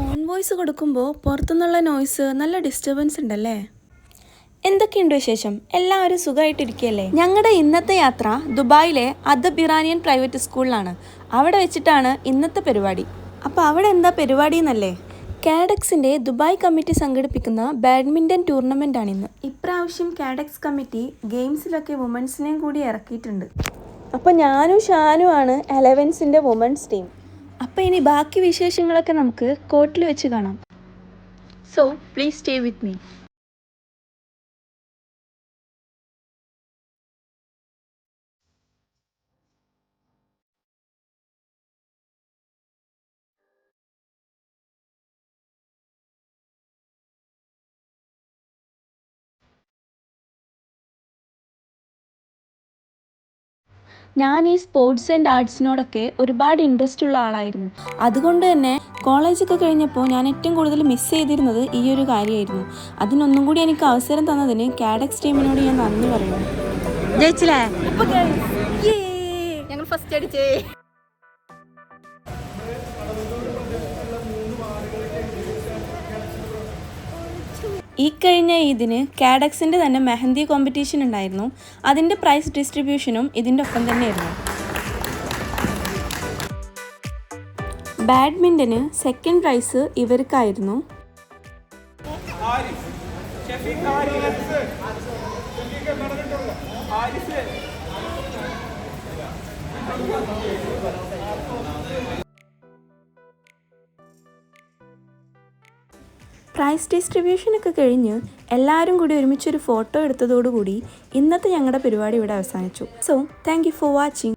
Phone voice കൊടുക്കുമ്പോൾ പുറത്തുനിന്നുള്ള noise നല്ല ഡിസ്റ്റർബൻസ് ഉണ്ടല്ലേ. എന്തൊക്കെയുണ്ട് വിശേഷം? എല്ലാവരും സുഖമായിട്ടിരിക്കുകയല്ലേ? ഞങ്ങളുടെ ഇന്നത്തെ യാത്ര ദുബായിലെ അദബ് ഇറാനിയൻ പ്രൈവറ്റ് സ്കൂളിലാണ്. അവിടെ വെച്ചിട്ടാണ് ഇന്നത്തെ പരിപാടി. അപ്പോൾ അവിടെ എന്താ പരിപാടി എന്നല്ലേ? കാഡെക്സിൻ്റെ ദുബായ് കമ്മിറ്റി സംഘടിപ്പിക്കുന്ന ബാഡ്മിൻ്റൺ ടൂർണമെൻറ്റാണിന്ന്. ഇപ്രാവശ്യം കാഡെക്സ് കമ്മിറ്റി ഗെയിംസിലൊക്കെ വുമൻസിനെയും കൂടി ഇറക്കിയിട്ടുണ്ട്. അപ്പോൾ ഞാനും ഷാനുമാണ് 11ൻ്റെ വുമൻസ് ടീം. അപ്പോൾ ഇനി ബാക്കി വിശേഷങ്ങളൊക്കെ നമുക്ക് കോർട്ടിൽ വെച്ച് കാണാം. So please stay with me. ഞാൻ ഈ സ്പോർട്സ് ആൻഡ് ആർട്സിനോടൊക്കെ ഒരുപാട് ഇൻട്രസ്റ്റ് ഉള്ള ആളായിരുന്നു. അതുകൊണ്ട് തന്നെ കോളേജൊക്കെ കഴിഞ്ഞപ്പോൾ ഞാൻ ഏറ്റവും കൂടുതൽ മിസ് ചെയ്തിരുന്നത് ഈ ഒരു കാര്യമായിരുന്നു. അതിനൊന്നും കൂടി എനിക്ക് അവസരം തന്നതിന് കാഡെക്സ് ടീമിനോട് ഞാൻ നന്ദി പറയുന്നു. ജയിച്ചില്ലേ? ഞങ്ങൾ ഫസ്റ്റ് അടിച്ചേ. ഈ കഴിഞ്ഞ ഇതിന് കാഡെക്സിൻ്റെ തന്നെ മെഹന്തി കോമ്പറ്റീഷൻ ഉണ്ടായിരുന്നു. അതിൻ്റെ പ്രൈസ് ഡിസ്ട്രിബ്യൂഷനും ഇതിൻ്റെ ഒപ്പം തന്നെയായിരുന്നു. ബാഡ്മിൻ്റന് സെക്കൻഡ് പ്രൈസ് ഇവർക്കായിരുന്നു. പ്രൈസ് ഡിസ്ട്രിബ്യൂഷനൊക്കെ കഴിഞ്ഞ് എല്ലാവരും കൂടി ഒരുമിച്ചൊരു ഫോട്ടോ എടുത്തതോടുകൂടി ഇന്നത്തെ ഞങ്ങളുടെ പരിപാടി ഇവിടെ അവസാനിച്ചു. So thank you for watching.